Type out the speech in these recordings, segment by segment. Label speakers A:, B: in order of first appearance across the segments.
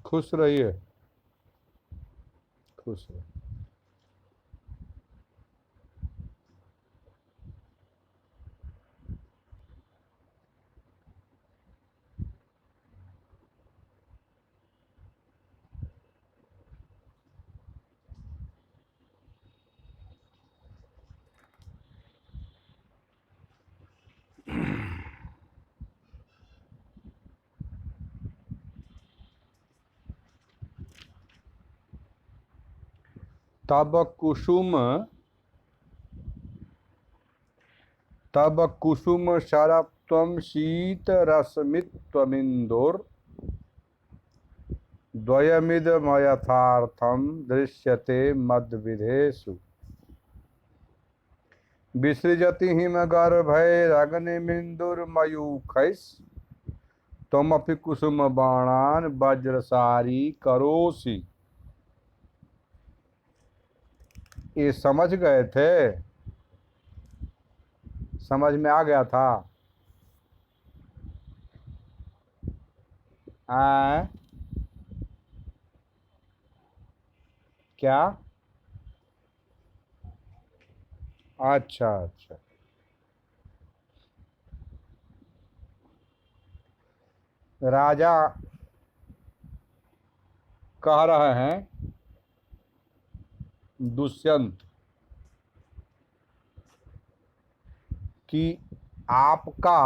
A: खुश रहिए, खुश रहिए। तब कुसुम शरत्वं शीतरश्मित्वमिन्दोर द्वयमिदमयथार्थं दृश्यते मद्विधेषु विसृजति हिमगर्भैरग्निमिन्दुर्मयूखैः त्वमपि कुसुमबाणान् वज्रसारी करोषि। ये समझ गए थे? समझ में आ गया था? क्या? अच्छा अच्छा। राजा कह रहे हैं दुष्यंत कि आपका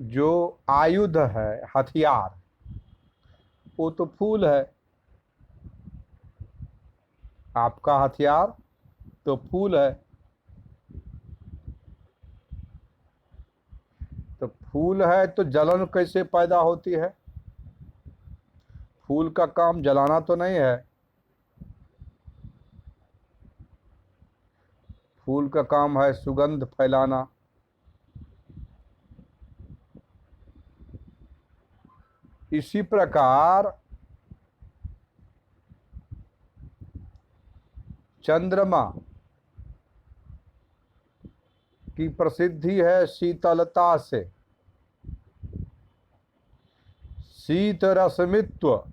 A: जो आयुध है, हथियार, वो तो फूल है। आपका हथियार तो फूल है। तो फूल है तो जलन कैसे पैदा होती है? फूल का काम जलाना तो नहीं है। फूल का काम है सुगंध फैलाना। इसी प्रकार चंद्रमा की प्रसिद्धि है शीतलता से। शीतरश्मित्व,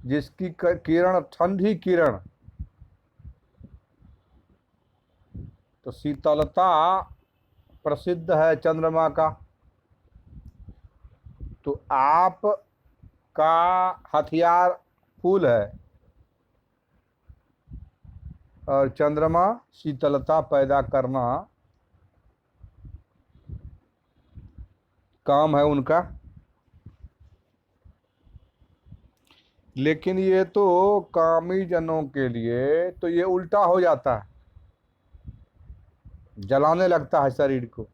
A: जिसकी किरण ठंडी किरण, तो शीतलता प्रसिद्ध है चंद्रमा का। तो आप का हथियार फूल है और चंद्रमा शीतलता पैदा करना काम है उनका। लेकिन ये तो कामी जनों के लिए तो ये उल्टा हो जाता है, जलाने लगता है शरीर को।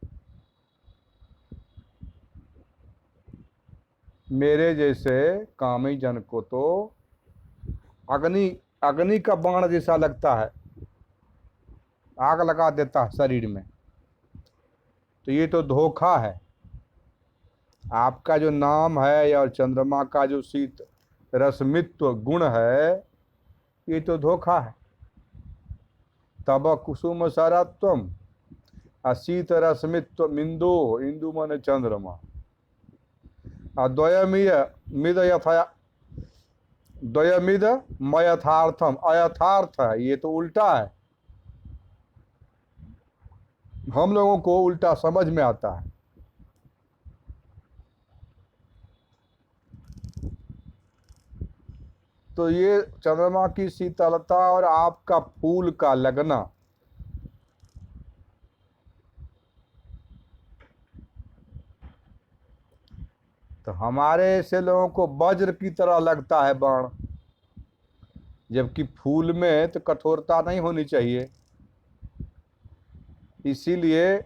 A: मेरे जैसे कामी जन को तो अग्नि का बाण जैसा लगता है, आग लगा देता है शरीर में। तो ये तो धोखा है। आपका जो नाम है और चंद्रमा का जो शीत रश्मित्व गुण है, ये तो धोखा है। तब कुसुम शरत्वम अशीत रश्मित्व मिंदो, इंदु मन चंद्रमा द्वयमिद मयथार्थम, अयथार्थ है, ये तो उल्टा है। हम लोगों को उल्टा समझ में आता है। तो ये चंद्रमा की शीतलता और आपका फूल का लगना, तो हमारे ऐसे लोगों को वज्र की तरह लगता है बाण, जबकि फूल में तो कठोरता नहीं होनी चाहिए। इसीलिए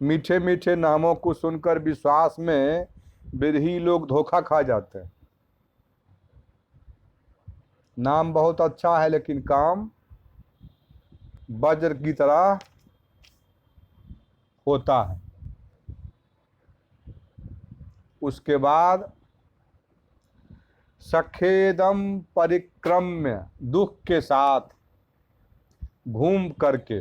A: मीठे मीठे नामों को सुनकर विश्वास में विरही लोग धोखा खा जाते हैं। नाम बहुत अच्छा है लेकिन काम वज्र की तरह होता है। उसके बाद सखेदम परिक्रम्य, दुख के साथ घूम करके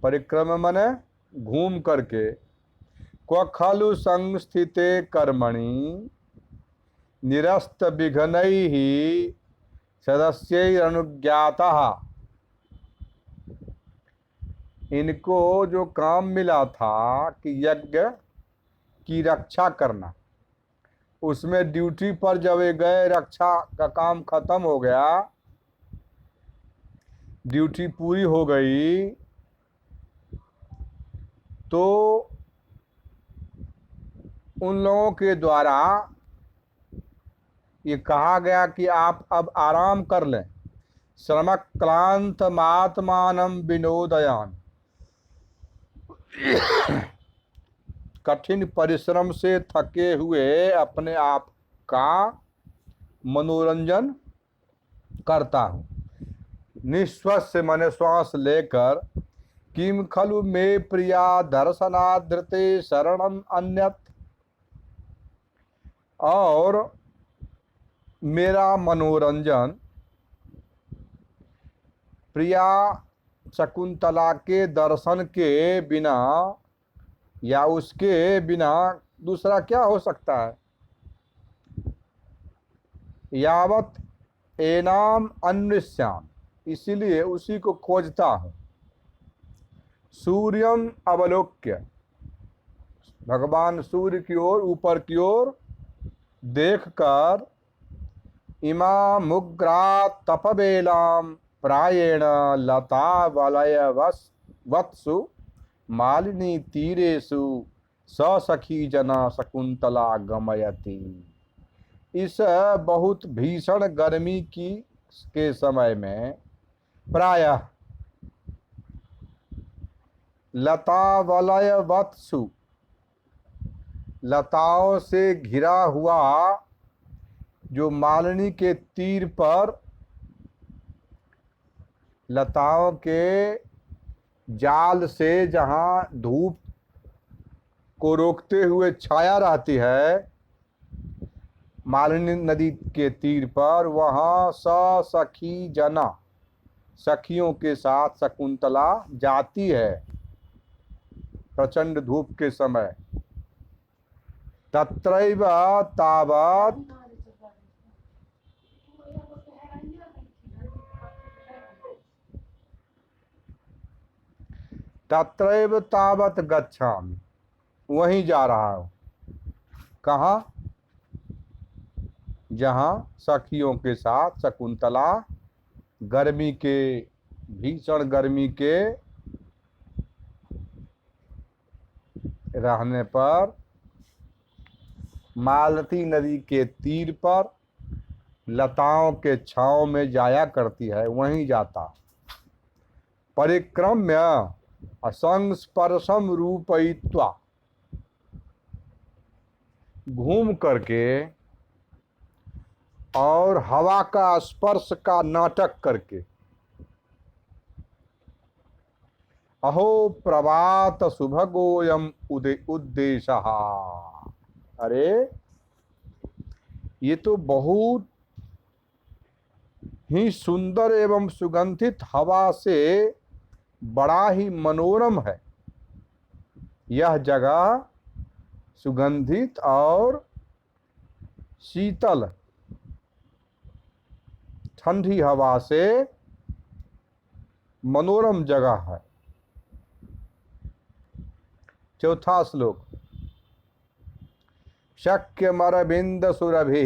A: परिक्रम मने घूम करके, क्व खलु संस्थिते कर्मणि निरस्त विघ्नैः सदस्यैरनुज्ञातः। इनको जो काम मिला था कि यज्ञ की रक्षा करना, उसमें ड्यूटी पर जब ये गए, रक्षा का काम खत्म हो गया, ड्यूटी पूरी हो गई, तो उन लोगों के द्वारा ये कहा गया कि आप अब आराम कर लें। श्रम क्लांत मात्मानम विनोदयान। कठिन परिश्रम से थके हुए अपने आप का मनोरंजन करता हूँ। निश्वास से माने श्वास लेकर, किम खलु मे प्रिया दर्शनाधृते शरणम अन्यत। और मेरा मनोरंजन प्रिया शकुंतला के दर्शन के बिना या उसके बिना दूसरा क्या हो सकता है। यावत एनाम अन्विष्याम, इसीलिए उसी को खोजता हूँ। सूर्यम अवलोक्य, भगवान सूर्य की ओर, ऊपर की ओर देखकर, इमा मुग्रा तपबेलाम प्रायेण लता वलय वत्सु मालिनी तीरेषु सखी जना शकुंतला गमयति। इस बहुत भीषण गर्मी के समय में प्रायः लता वलय वत्सु, लताओं से घिरा हुआ जो मालिनी के तीर पर लताओं के जाल से जहाँ धूप को रोकते हुए छाया रहती है, मालिनी नदी के तीर पर, वहाँ सखी जना, सखियों के साथ शकुंतला जाती है प्रचंड धूप के समय। तत्रैव तावत, तत्रैव तावत गच्छामि, वहीं जा रहा हूँ। कहाँ? जहाँ सखियों के साथ शकुंतला गर्मी के, भीषण गर्मी के रहने पर मालती नदी के तीर पर लताओं के छांव में जाया करती है, वहीं जाता। परिक्रम्य असंस्पर्शम रूपयित्वा, घूम करके और हवा का स्पर्श का नाटक करके। अहो प्रभात सुभगोयम उद्देश्य। अरे ये तो बहुत ही सुंदर एवं सुगंधित हवा से बड़ा ही मनोरम है। यह जगह सुगंधित और शीतल ठंडी हवा से मनोरम जगह है। चौथा श्लोक। शक्य मरबिंद सुरभि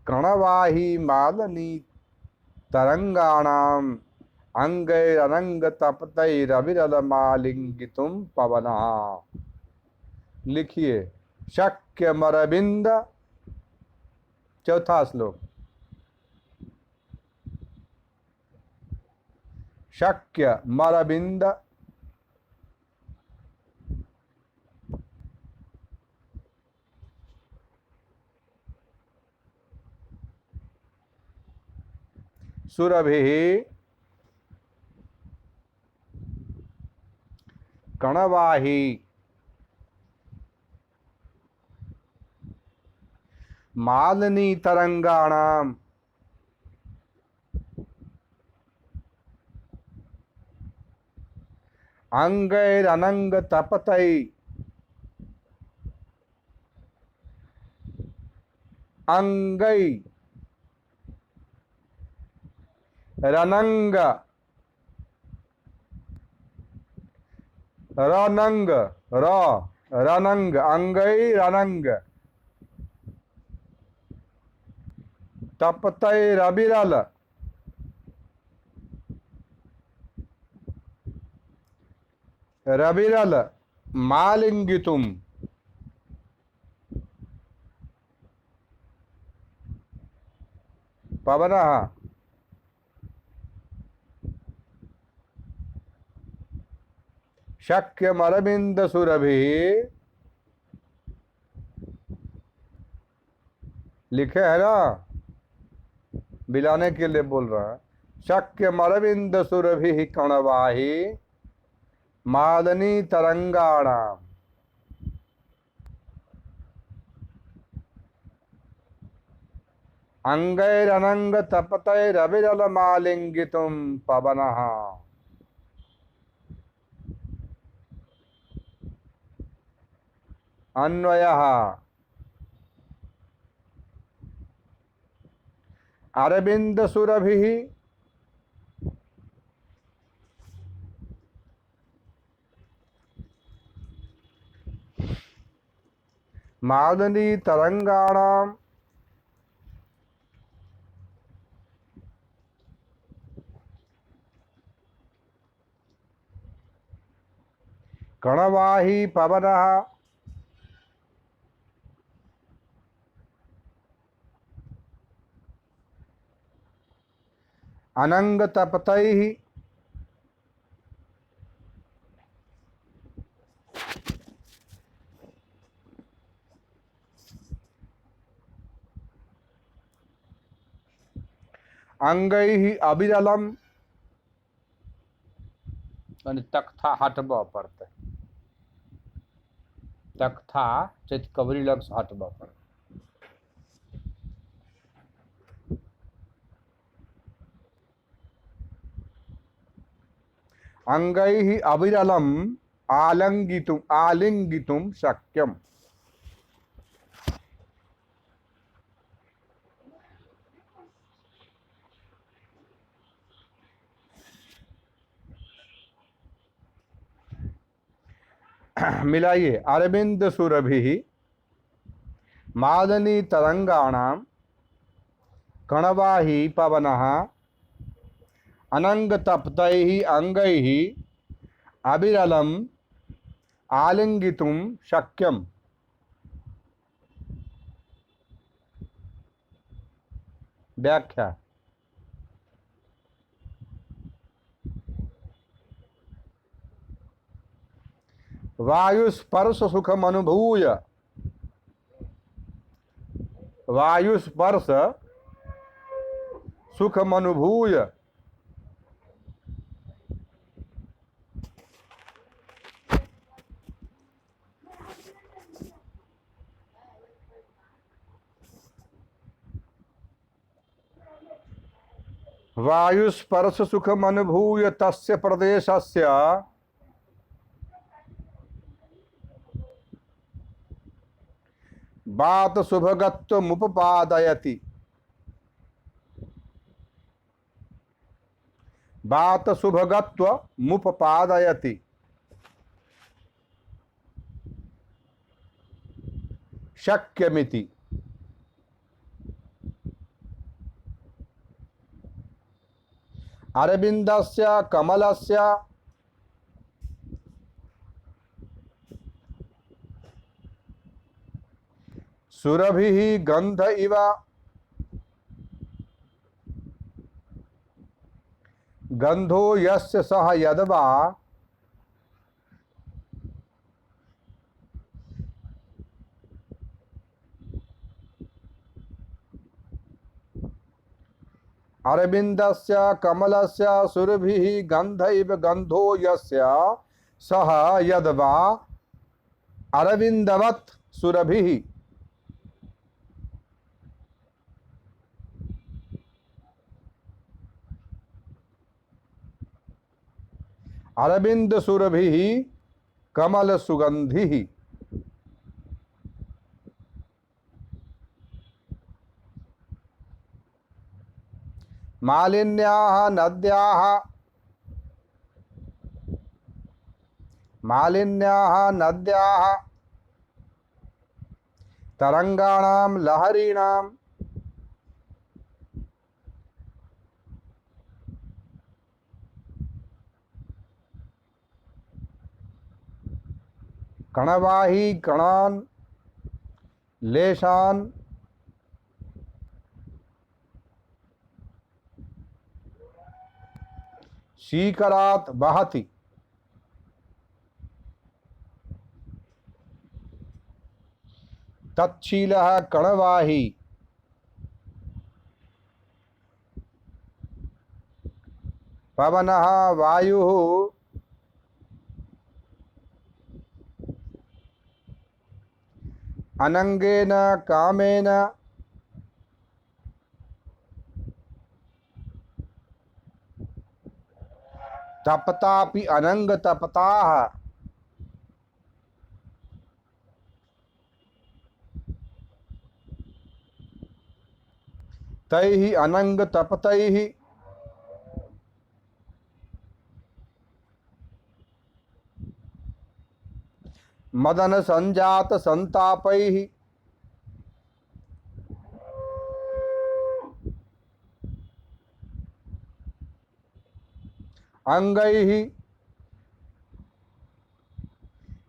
A: कणवाही मालनी तरंगाणाम अंगैरंग तपतैरविरल मालिंगितुम पवना। लिखिए, शक्य मरबिंद, चौथा श्लोक। शक्य मरबिंद सुरभि कणवाही मालिनी तरंगाणाम अंगैरनंग तपतै अंगै रनंग रनंग र रनंग अंगै रनंग तपतै रविरल रविरल मालिंगितुम पवनः शक्यमरविंद सुरभि लिखे है ना, बिलाने के लिए बोल रहा है। शक्यमरविंद सुरभि कणवाही मादनी तरंगाणाम अंगैरनंग तपतैरविरल मालिंगितुम पवनः। अन्वयः अरविंद सुरभि मादनी तरंगाणाम कणवाही पवनः अनंग तपतैः अंगैः अविरलम तख्ता हटब पड़ता है, तख्ता चितकबरी लक्ष्य हटब पड़ता। अंगैः अविरलम आलिंगितुम शक्यम। मिलाइए, अरविंद सुरभि मादनी तरंगाणाम कणवाही पवनः अनंग तप्तैः अंगैः अविरलम आलिंगितुम शक्यम। व्याख्या, वायुस्पर्श सुखम अनुभूय, वायुस्पर्श सुखम अनुभूय वायुस्पर्श सुखम अनुभूय तस्य प्रदेशस्य बात शुभगत्वमुपपादयति, बात शुभगत्वमुपपादयति। शक्यमिति, अरविंदस्य कमलस्य सुरभिः गंध इव गंधो यस्य सह यद्वा अरविंदस्य कमलस्य सुरभिः गंध इव गंधो यस्य सह यद्वा अरविंदवत् सुरभिः। अरविंद सुरभि कमल सुगंधि। मालिन्याः नद्याः तरंगाणां लहरीणां कणवाही कणान् लेशान् शीकरात् वहति। तच्छीलः कणवाही पवनः वायुः अनंगेन कामेन तपतापि अनंग तपताः। तैः अनंग तपतैः मदन संजात संतापैः अंगैः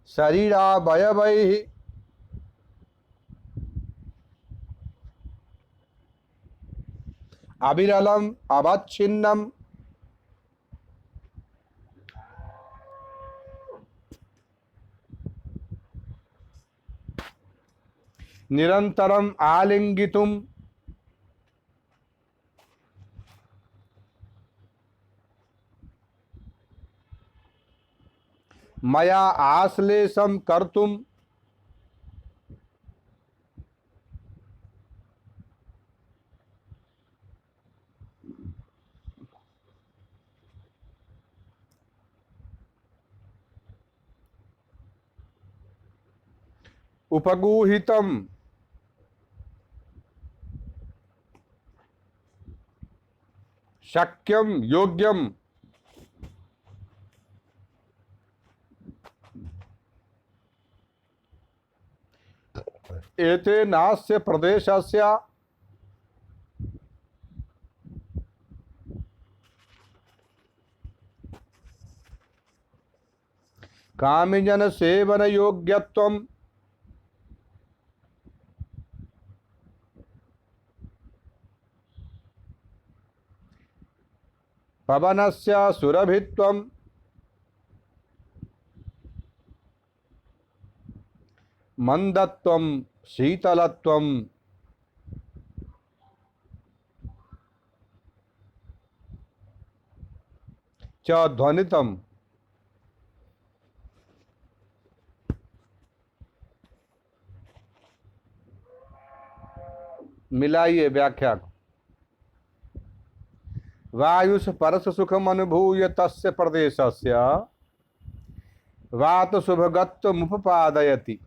A: शरीरावयवैः अविरलम् अवच्छिन्नम् निरंतरम् आलिंगितुम् मया आश्लेषं कर्तुम् उपगूहितम् शक्यं योग्यम् एतेनास्य प्रदेशस्य कामिजन सेवन योग्यत्वम् पवनस्य सुरभित्वम् मंदत्वं शीतलत्वं च ध्वनितम्। मिलाइए व्याख्या को। वायुष परस सुखम अनुभूय तस्य प्रदेशस्य वात शुभगत्वमुपपादयति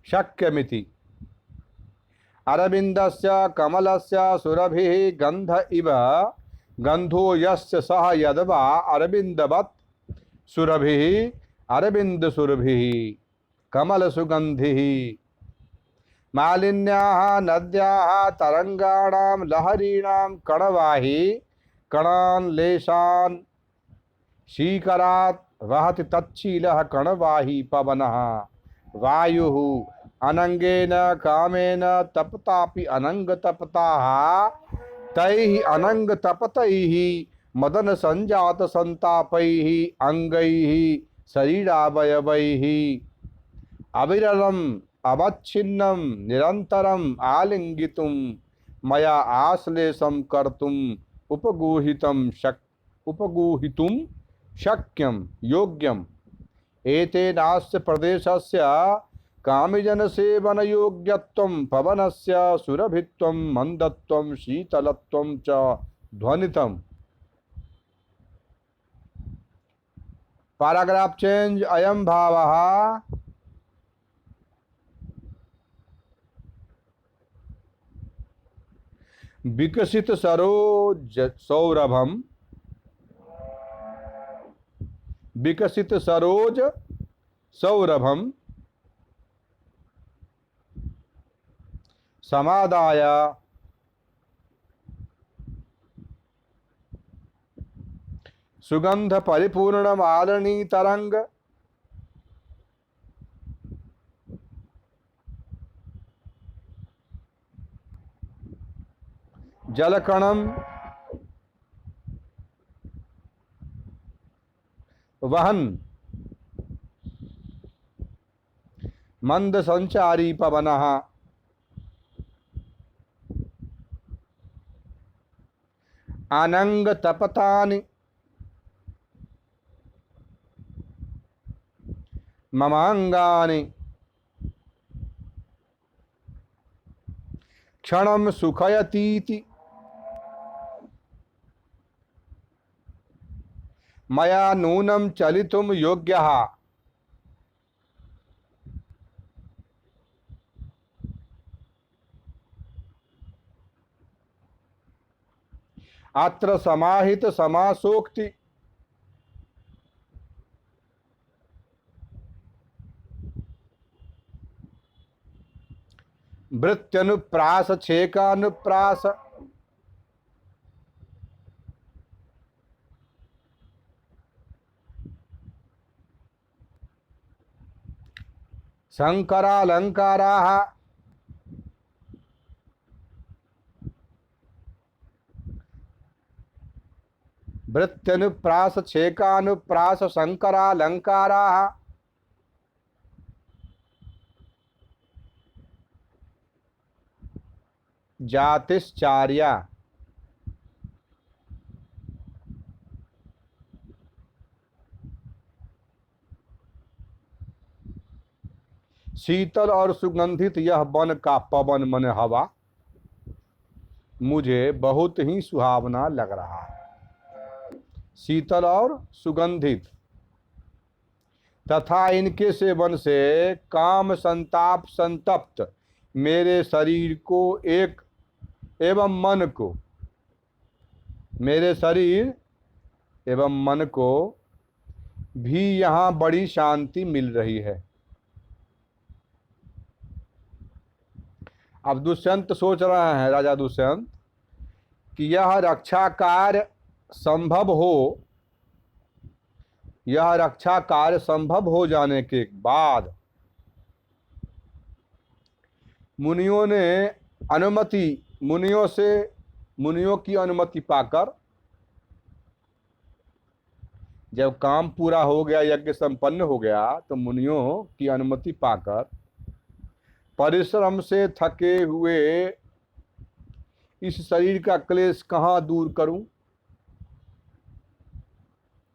A: शक्यमिति। अरविन्दस्य कमलस्य सुरभिः गंध इव गंधो यस्य सह यद्वा अरविन्दवत् सुरभिः अरविन्द सुरभिः कमल सुगंधिः। मालिन्याः नद्याः तरंगाणां लहरीणां कणवाही कणान् लेशान् शीकरात् वहति। तच्छीलः कणवाही पवनः वायुः अनंगेन कामेन तपतापि अनंग तपताः। तैः अनंग तपतैः मदन संजात संतापैः अंगैः शरीरावयवैः अविरलम् अवच्छिन्नं निरंतरम् आलिंगितुं मया आश्लेषं कर्तुम् उपगूहितुं शक्यं योग्यम् एतेनास्य प्रदेशस्य कामिजन सेवन योग्यत्वं पवनस्य सुरभित्वं मंदत्वं शीतलत्वं च ध्वनितम्। Paragraph change. अयम भावः विकसित सरोज सौरभम, विकसित सरोज सौरभम समादाय सुगंध परिपूर्ण मालिनी तरंग जलकणम वहन मंद संचारी पवनः आनंग तपतानि ममांगानि क्षणम सुखयतीति मया नूनम चलितुम योग्यः अत्र समाहित समासोक्ति वृत्त्यनुप्रास छेकानुप्रास शंकरालंकाराः वृत्त्यनुप्रास छेकानुप्रास शंकरालंकाराः जातिश्चार्या शीतल और सुगंधित यह वन का पवन मन हवा मुझे बहुत ही सुहावना लग रहा है। शीतल और सुगंधित तथा इनके सेवन से काम संताप संतप्त मेरे शरीर को एक एवं मन को, मेरे शरीर एवं मन को भी यहाँ बड़ी शांति मिल रही है। अब दुष्यंत सोच रहे हैं, राजा दुष्यंत, कि यह रक्षा कार्य संभव हो, यह रक्षा कार्य संभव हो जाने के बाद मुनियों ने अनुमति, मुनियों की अनुमति पाकर, जब काम पूरा हो गया, यज्ञ संपन्न हो गया, तो मुनियों की अनुमति पाकर परिश्रम से थके हुए इस शरीर का क्लेश कहाँ दूर करूं,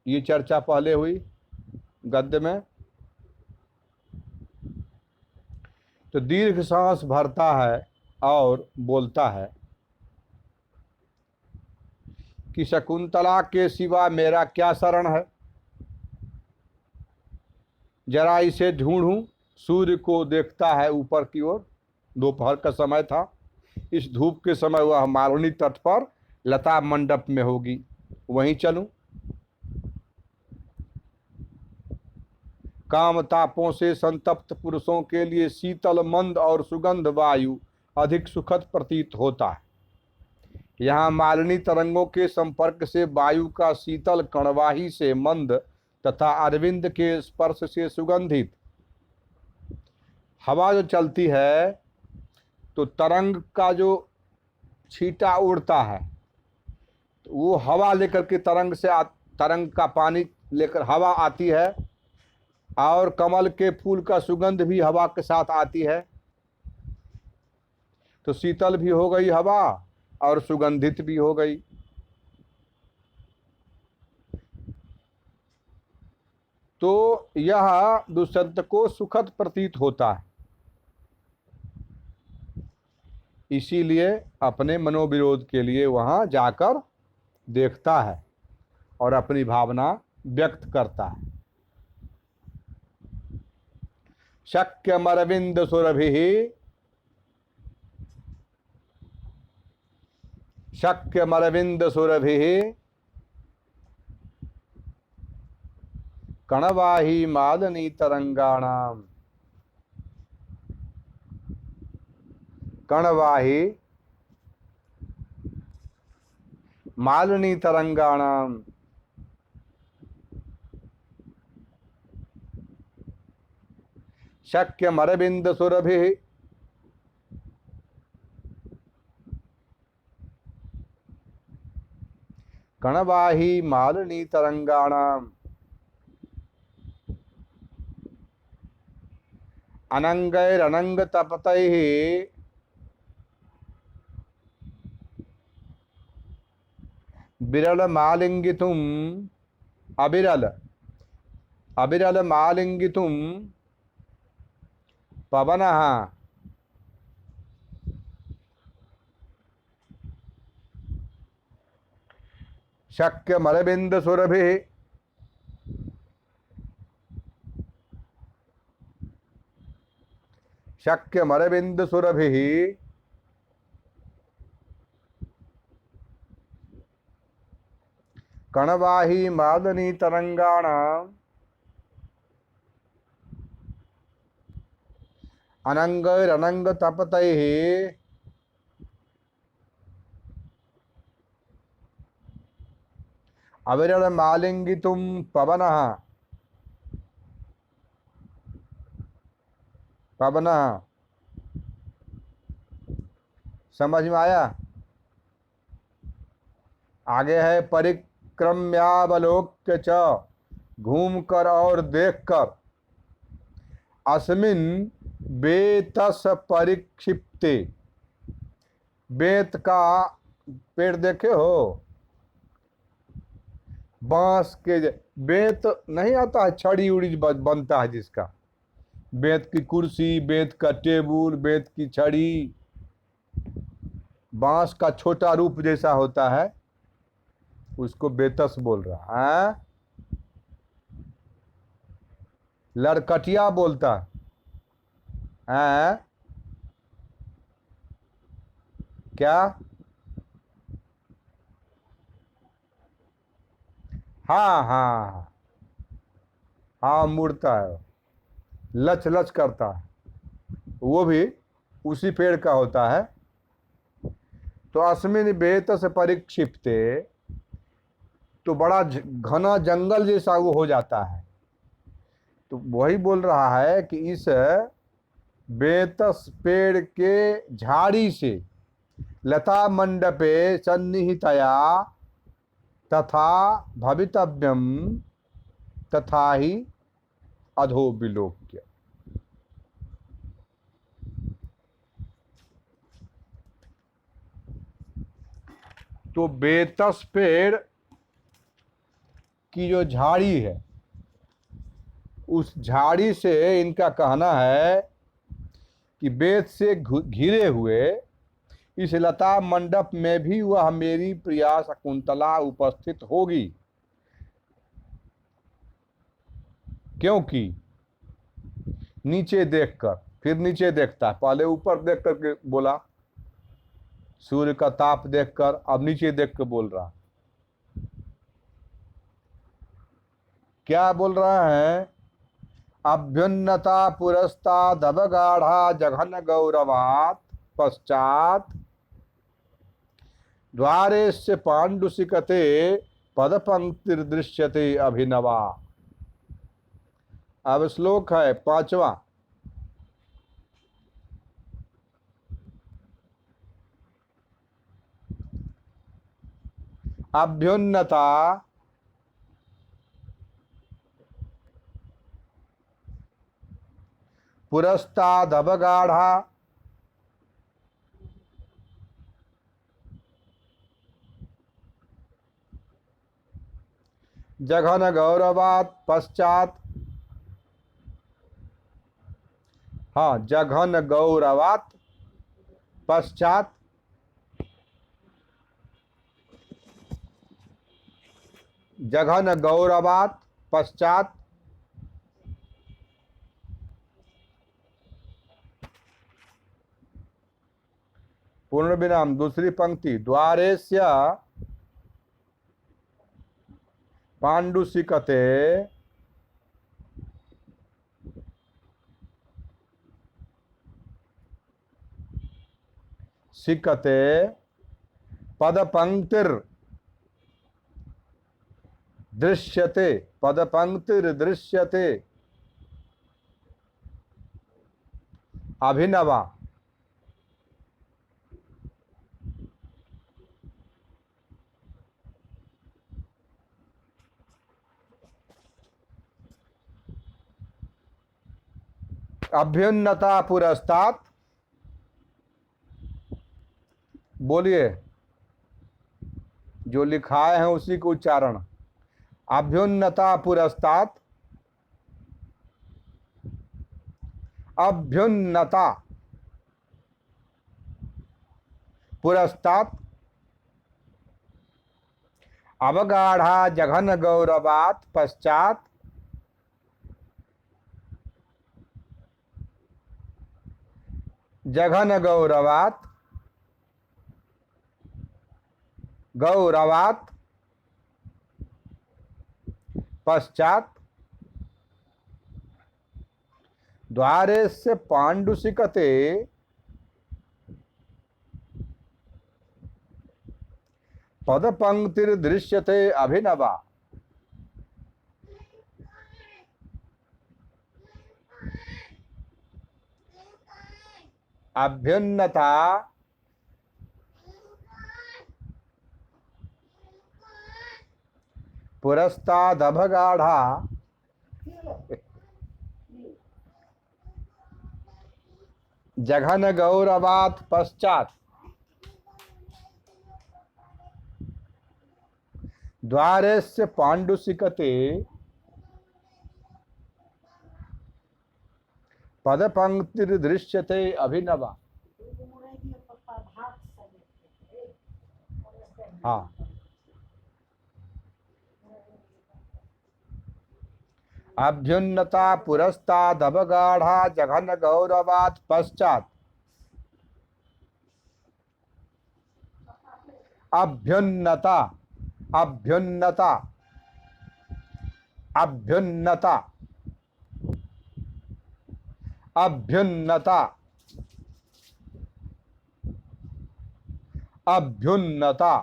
A: ये चर्चा पहले हुई गद्य में। तो दीर्घ सांस भरता है और बोलता है कि शकुंतला के सिवा मेरा क्या शरण है, जरा इसे ढूंढूं। सूर्य को देखता है ऊपर की ओर, दोपहर का समय था, इस धूप के समय वह मालिनी तट पर लता मंडप में होगी, वहीं चलूं। काम तापों से संतप्त पुरुषों के लिए शीतल मंद और सुगंध वायु अधिक सुखद प्रतीत होता है। यहाँ मालिनी तरंगों के संपर्क से वायु का शीतल कणवाही से मंद तथा अरविंद के स्पर्श से सुगंधित हवा जो चलती है, तो तरंग का जो छींटा उड़ता है, तो वो हवा लेकर के तरंग से तरंग का पानी लेकर हवा आती है, और कमल के फूल का सुगंध भी हवा के साथ आती है। तो शीतल भी हो गई हवा और सुगंधित भी हो गई। तो यह दुष्यंत को सुखद प्रतीत होता है, इसीलिए अपने मनोविरोध के लिए वहां जाकर देखता है और अपनी भावना व्यक्त करता है। शक्यमरविंद सुरभि शक्यमरविंद सुरभि कणवाही मादनी तरंगाणाम कणवाही मालिनी तरंगाणाम शक्यमरविंद सुरभि कणवाही मालिनी तरंगाणाम अनंगैरनंग तपतैः विरल मालिंगितुम अविरल अविरल मालिंगितुम पवनः शक्यमरविंद सुरभि शक्यमरविंद सुरभि कणवाही मादनी तरंगाणाम अनंगैरनंग तपतैः अविरल मालिंगितुम पवनः पवनः। समझ में आया? आगे है परिक्रम्यावलोक्य च, घूम कर और देख कर, अस्मिन बेतस परिक्षिप्ते, बेत का पेड़ देखे हो? बांस के बेत नहीं आता है, छड़ी उड़ी बनता है जिसका, बेत की कुर्सी, बेत का टेबुल, बेत की छड़ी, बांस का छोटा रूप जैसा होता है, उसको बेतस बोल रहा है। लड़कटिया बोलता है क्या? हाँ हाँ हाँ, मुड़ता है, लच लच करता है, वो भी उसी पेड़ का होता है। तो अस्मिन बेतस परिक्षिप्ते, तो बड़ा घना जंगल जैसा वो हो जाता है। तो वही बोल रहा है कि इस बेतस पेड़ के झाड़ी से लता मंडपे सन्निहितया तथा भवितव्यम तथा ही अधो विलोक्य। तो बेतस पेड़ की जो झाड़ी है, उस झाड़ी से इनका कहना है कि बेत से घिरे हुए इस लता मंडप में भी वह मेरी प्रिया शकुंतला उपस्थित होगी, क्योंकि नीचे देखकर, फिर नीचे देखता है, पहले ऊपर देख करके बोला सूर्य का ताप देखकर, अब नीचे देख कर बोल रहा। क्या बोल रहा है? अभ्युन्नता पुरस्तादवगाढ़ा जघन गौरवात् पश्चात द्वारेस्य पाण्डुसिकते पदपंक्तिर्दृश्यते अभिनवा। अब श्लोक है 5वां। अभ्युन्नता पुरस्तादवगाढ़ा जघन गौरवात् पश्चात, हाँ, जघन गौरवात् पश्चात जघन गौरवात् पश्चात पूर्ण विराम, दूसरी पंक्ति, द्वारेस्य पांडुसिकते सिकते पदपंक्तिर दृश्यते, पदपंक्तिर दृश्यते अभिनवा। अभ्युन्नता पुरस्तात्, बोलिए, जो लिखाए हैं उसी को उच्चारण। अभ्युन्नता पुरस्तात्, अभ्युन्नता पुरस्तात्, अवगाढ़ा जघन गौरवात् पश्चात, जघन गौरवात्, गौरवात् पश्चात, द्वारेस्य पांडुसिकते पदपंक्तिर्दृश्यते अभिनवा। अभ्युन्नता पुरस्तादभगाढ़ा जघन गौरवात् पश्चात, द्वारेस्य पांडुसिकते पदपंक्तिर्दृश्यते अभिनवा। हाँ, अभ्युन्नता पुरस्तादवगाढ़ा जघन गौरवात् पश्चात, अभ्युन्नता, अभ्युन्नता, अभ्युन्नता, अभ्युन्नता, अभ्युन्नता,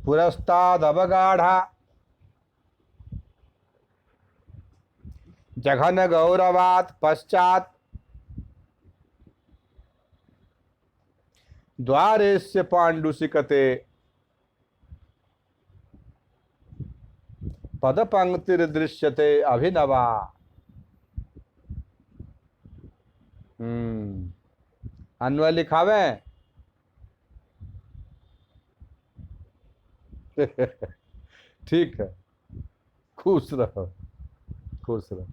A: पुरस्तादवगाढ़ा जघन गौरवात् पश्चात, द्वारेस्य पांडुसिकते पदपंक्तिर्दृश्यते अभिनवा। अन्वय लिखावे। ठीक है, खुश रहो, खुश रहो।